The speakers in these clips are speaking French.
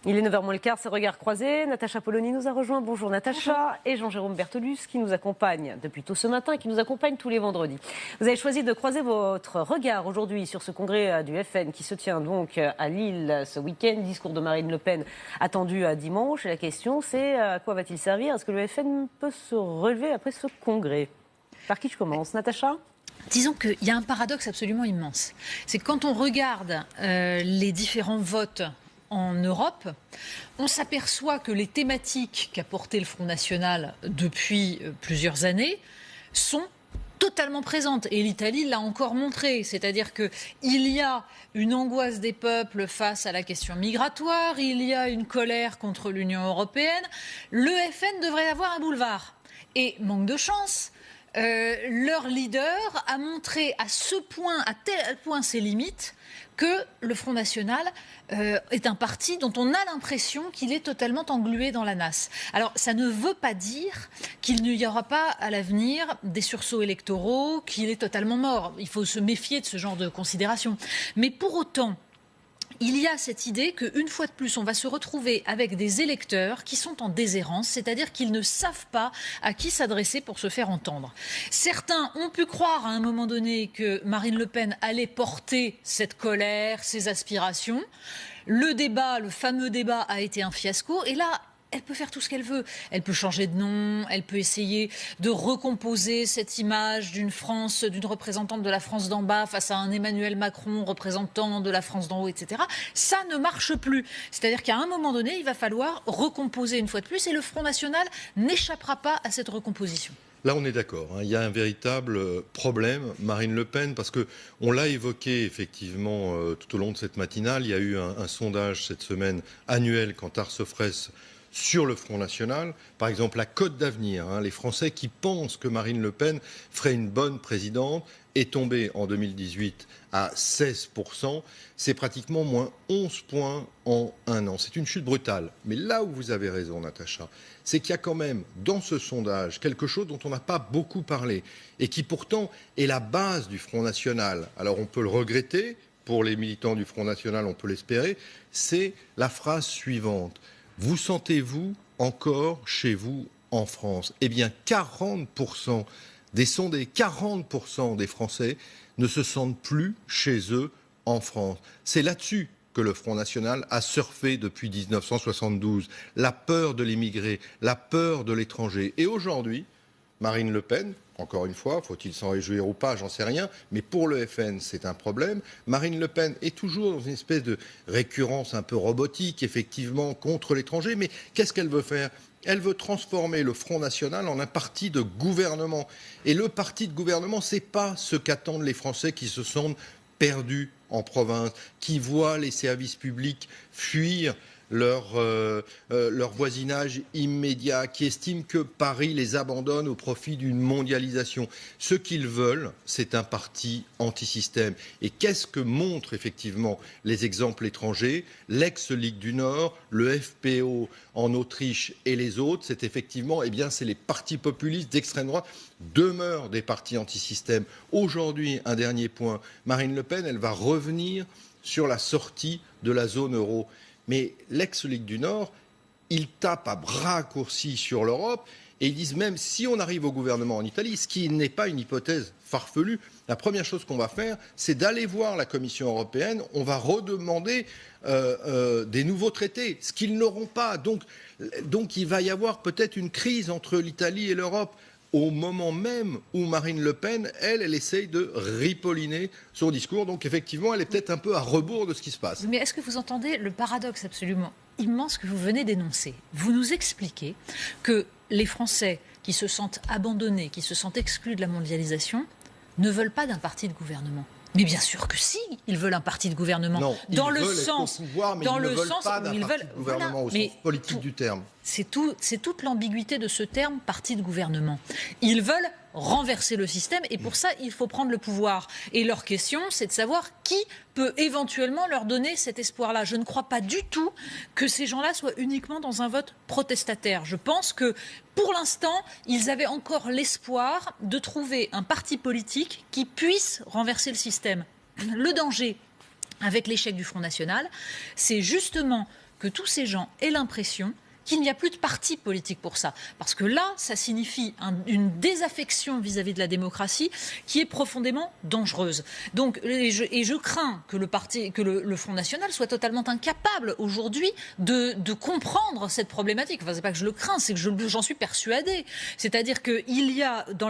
Il est 9h moins le quart, c'est Regard croisé. Natacha Polony nous a rejoint. Bonjour Natacha. Et Jean-Jérôme Bertolus qui nous accompagne depuis tôt ce matin et qui nous accompagne tous les vendredis. Vous avez choisi de croiser votre regard aujourd'hui sur ce congrès du FN qui se tient donc à Lille ce week-end. Discours de Marine Le Pen attendu à dimanche. Et la question c'est à quoi va-t-il servir? Est-ce que le FN peut se relever après ce congrès? Par qui je commence, Natacha? Disons qu'il y a un paradoxe absolument immense. C'est que quand on regarde les différents votes en Europe, on s'aperçoit que les thématiques qu'a porté le Front National depuis plusieurs années sont totalement présentes. Et l'Italie l'a encore montré. C'est-à-dire qu'il y a une angoisse des peuples face à la question migratoire, il y a une colère contre l'Union européenne. Le FN devrait avoir un boulevard. Et manque de chance, leur leader a montré à tel point ses limites, que le Front National est un parti dont on a l'impression qu'il est totalement englué dans la nasse. Alors, ça ne veut pas dire qu'il n'y aura pas à l'avenir des sursauts électoraux, qu'il est totalement mort. Il faut se méfier de ce genre de considérations. Mais pour autant, il y a cette idée qu'une fois de plus, on va se retrouver avec des électeurs qui sont en déshérence, c'est-à-dire qu'ils ne savent pas à qui s'adresser pour se faire entendre. Certains ont pu croire à un moment donné que Marine Le Pen allait porter cette colère, ces aspirations. Le fameux débat a été un fiasco. Et là, elle peut faire tout ce qu'elle veut. Elle peut changer de nom, elle peut essayer de recomposer cette image d'une France, d'une représentante de la France d'en bas face à un Emmanuel Macron, représentant de la France d'en haut, etc. Ça ne marche plus. C'est-à-dire qu'à un moment donné, il va falloir recomposer une fois de plus et le Front National n'échappera pas à cette recomposition. Là, on est d'accord. Il y a un véritable problème, Marine Le Pen, parce qu'on l'a évoqué effectivement tout au long de cette matinale. Il y a eu un sondage cette semaine annuel Kantar Sofres sur le Front National, par exemple la cote d'avenir, les Français qui pensent que Marine Le Pen ferait une bonne présidente, est tombée en 2018 à 16%, c'est pratiquement moins 11 points en un an. C'est une chute brutale. Mais là où vous avez raison, Natacha, c'est qu'il y a quand même dans ce sondage quelque chose dont on n'a pas beaucoup parlé et qui pourtant est la base du Front National. Alors on peut le regretter, pour les militants du Front National, on peut l'espérer, c'est la phrase suivante. Vous sentez-vous encore chez vous en France? Eh bien, 40% des sondés, 40% des Français ne se sentent plus chez eux en France. C'est là-dessus que le Front National a surfé depuis 1972. La peur de l'immigré, la peur de l'étranger. Et aujourd'hui, Marine Le Pen, encore une fois, faut-il s'en réjouir ou pas, j'en sais rien, mais pour le FN, c'est un problème. Marine Le Pen est toujours dans une espèce de récurrence un peu robotique, effectivement, contre l'étranger, mais qu'est-ce qu'elle veut faire ? Elle veut transformer le Front National en un parti de gouvernement. Et le parti de gouvernement, c'est pas ce qu'attendent les Français qui se sentent perdus en province, qui voient les services publics fuir leur voisinage immédiat, qui estiment que Paris les abandonne au profit d'une mondialisation. Ce qu'ils veulent, c'est un parti anti-système. Et qu'est-ce que montrent effectivement les exemples étrangers? L'ex-Ligue du Nord, le FPO en Autriche et les autres, c'est effectivement, c'est les partis populistes d'extrême droite demeurent des partis anti-système. Aujourd'hui, un dernier point, Marine Le Pen, elle va revenir sur la sortie de la zone euro. Mais l'ex-Ligue du Nord, ils tapent à bras raccourcis sur l'Europe et ils disent même si on arrive au gouvernement en Italie, ce qui n'est pas une hypothèse farfelue, la première chose qu'on va faire, c'est d'aller voir la Commission européenne, on va redemander des nouveaux traités, ce qu'ils n'auront pas. Donc il va y avoir peut-être une crise entre l'Italie et l'Europe. Au moment même où Marine Le Pen, elle essaye de ripolliner son discours. Donc effectivement, elle est peut-être un peu à rebours de ce qui se passe. Mais est-ce que vous entendez le paradoxe absolument immense que vous venez d'énoncer? Vous nous expliquez que les Français qui se sentent abandonnés, qui se sentent exclus de la mondialisation, ne veulent pas d'un parti de gouvernement. Mais bien sûr que si, ils veulent un parti de gouvernement. Non, dans ils le veulent sens, être au pouvoir, mais dans ils le ne veulent sens pas d'un où ils parti veulent, de gouvernement au sens politique du terme. C'est toute l'ambiguïté de ce terme parti de gouvernement. Ils veulent renverser le système et pour ça, il faut prendre le pouvoir. Et leur question, c'est de savoir qui peut éventuellement leur donner cet espoir-là. Je ne crois pas du tout que ces gens-là soient uniquement dans un vote protestataire. Je pense que, pour l'instant, ils avaient encore l'espoir de trouver un parti politique qui puisse renverser le système. Le danger avec l'échec du Front National, c'est justement que tous ces gens aient l'impression qu'il n'y a plus de parti politique pour ça. Parce que là, ça signifie une désaffection vis-à-vis de la démocratie qui est profondément dangereuse. Donc, et je crains que le Front National soit totalement incapable aujourd'hui de comprendre cette problématique. Enfin, c'est pas que je le crains, c'est que j'en suis persuadée. C'est-à-dire qu'il y a dans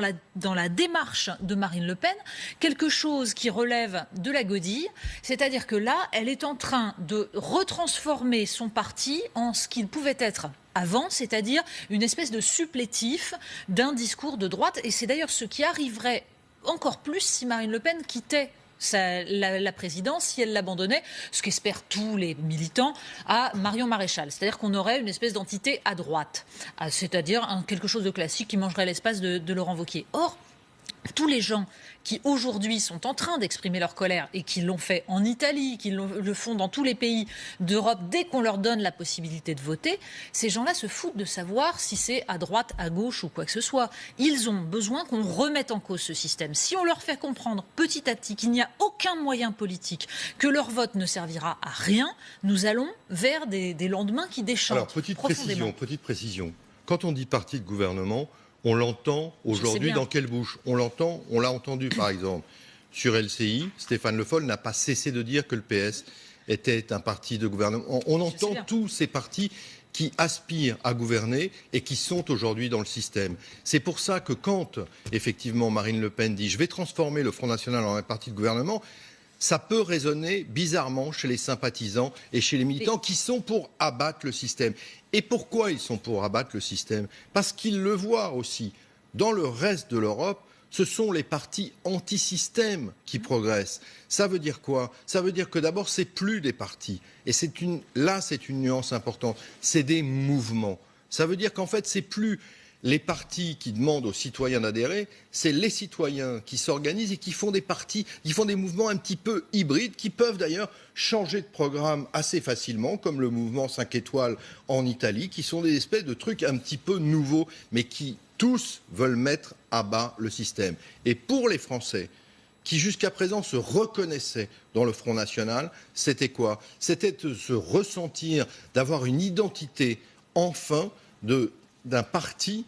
la démarche de Marine Le Pen quelque chose qui relève de la godille. C'est-à-dire que là, elle est en train de retransformer son parti en ce qu'il pouvait être avant, c'est-à-dire une espèce de supplétif d'un discours de droite. Et c'est d'ailleurs ce qui arriverait encore plus si Marine Le Pen quittait la présidence, si elle l'abandonnait, ce qu'espèrent tous les militants, à Marion Maréchal. C'est-à-dire qu'on aurait une espèce d'entité à droite, c'est-à-dire quelque chose de classique qui mangerait l'espace de Laurent Wauquiez. Or, tous les gens qui aujourd'hui sont en train d'exprimer leur colère et qui l'ont fait en Italie, qui le font dans tous les pays d'Europe, dès qu'on leur donne la possibilité de voter, ces gens-là se foutent de savoir si c'est à droite, à gauche ou quoi que ce soit. Ils ont besoin qu'on remette en cause ce système. Si on leur fait comprendre petit à petit qu'il n'y a aucun moyen politique, que leur vote ne servira à rien, nous allons vers des lendemains qui déchantent. Alors, petite précision. Quand on dit parti de gouvernement, on l'entend aujourd'hui dans quelle bouche? On l'a entendu par exemple sur LCI. Stéphane Le Foll n'a pas cessé de dire que le PS était un parti de gouvernement. On entend tous ces partis qui aspirent à gouverner et qui sont aujourd'hui dans le système. C'est pour ça que quand effectivement Marine Le Pen dit « je vais transformer le Front National en un parti de gouvernement », ça peut résonner bizarrement chez les sympathisants et chez les militants qui sont pour abattre le système. Et pourquoi ils sont pour abattre le système? Parce qu'ils le voient aussi. Dans le reste de l'Europe, ce sont les partis anti-système qui progressent. Ça veut dire quoi? Ça veut dire que d'abord, c'est plus des partis. Et c'est une nuance importante. C'est des mouvements. Ça veut dire qu'en fait, c'est plus les partis qui demandent aux citoyens d'adhérer, c'est les citoyens qui s'organisent et qui font des partis, qui font des mouvements un petit peu hybrides, qui peuvent d'ailleurs changer de programme assez facilement, comme le mouvement 5 étoiles en Italie, qui sont des espèces de trucs un petit peu nouveaux, mais qui tous veulent mettre à bas le système. Et pour les Français, qui jusqu'à présent se reconnaissaient dans le Front National, c'était quoi? C'était de se ressentir, d'avoir une identité, enfin, d'un parti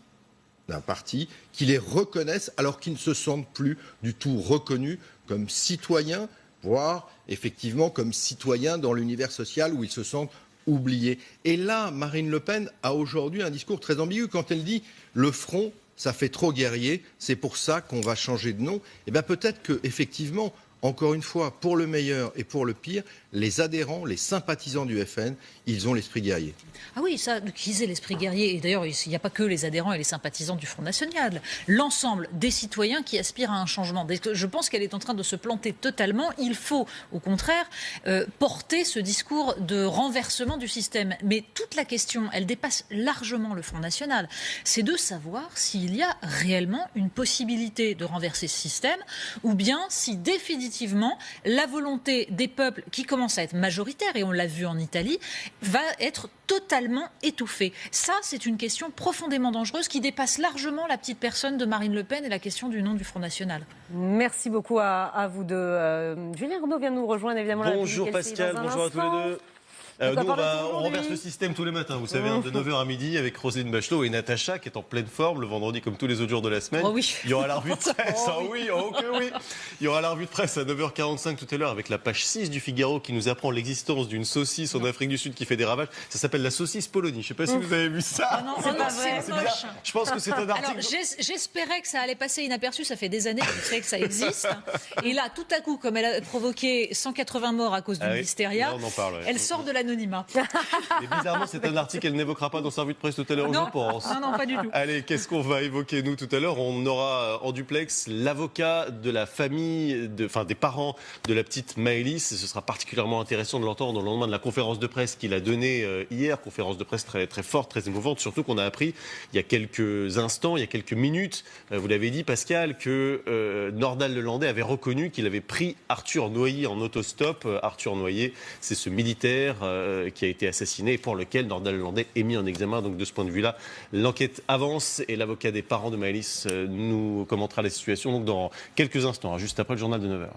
qui les reconnaissent alors qu'ils ne se sentent plus du tout reconnus comme citoyens, voire effectivement comme citoyens dans l'univers social où ils se sentent oubliés. Et là, Marine Le Pen a aujourd'hui un discours très ambigu quand elle dit « le front, ça fait trop guerrier, c'est pour ça qu'on va changer de nom ». Eh bien peut-être que effectivement, encore une fois, pour le meilleur et pour le pire, les adhérents, les sympathisants du FN, ils ont l'esprit guerrier. Ah oui, ça, qu'ils aient l'esprit guerrier. Et d'ailleurs, il n'y a pas que les adhérents et les sympathisants du Front National. L'ensemble des citoyens qui aspirent à un changement. Je pense qu'elle est en train de se planter totalement. Il faut, au contraire, porter ce discours de renversement du système. Mais toute la question, elle dépasse largement le Front National. C'est de savoir s'il y a réellement une possibilité de renverser ce système ou bien si définitivement la volonté des peuples qui commence à être majoritaire, et on l'a vu en Italie, va être totalement étouffée. Ça, c'est une question profondément dangereuse qui dépasse largement la petite personne de Marine Le Pen et la question du nom du Front National. Merci beaucoup à vous deux. Julien Renaud vient nous rejoindre, évidemment. Bonjour Pascal, bonjour à tous les deux. Nous, on renverse le système tous les matins, vous savez, de 9h à midi avec Roselyne Bachelot et Natacha qui est en pleine forme le vendredi comme tous les autres jours de la semaine. Oh oui. Il y aura la revue de presse, oui. Il y aura la revue de presse à 9h45 tout à l'heure avec la page 6 du Figaro qui nous apprend l'existence d'une saucisse en Afrique du Sud qui fait des ravages. Ça s'appelle la saucisse Polonie. Je ne sais pas si vous avez vu ça. Non, c'est pas vrai. C'est moche. Je pense que c'est un article. Alors, j'espérais que ça allait passer inaperçu. Ça fait des années que je sais que ça existe. Et là, tout à coup, comme elle a provoqué 180 morts à cause d'une hystéria, elle sort de l'anonymat. Et bizarrement, c'est un article qu'elle n'évoquera pas dans sa revue de presse tout à l'heure, je pense. Non, pas du tout. Allez, qu'est-ce qu'on va évoquer, nous, tout à l'heure? On aura en duplex l'avocat de la famille, des parents de la petite Maëlys. Ce sera particulièrement intéressant de l'entendre au lendemain de la conférence de presse qu'il a donnée hier. Conférence de presse très, très forte, très émouvante. Surtout qu'on a appris il y a quelques instants, il y a quelques minutes, vous l'avez dit, Pascal, que Nordal Lelandais avait reconnu qu'il avait pris Arthur Noyer en autostop. Arthur Noyer, c'est ce militaire qui a été assassiné et pour lequel Nordal Lelandais est mis en examen. Donc de ce point de vue-là, l'enquête avance et l'avocat des parents de Maëlys nous commentera la situation donc dans quelques instants, juste après le journal de 9h.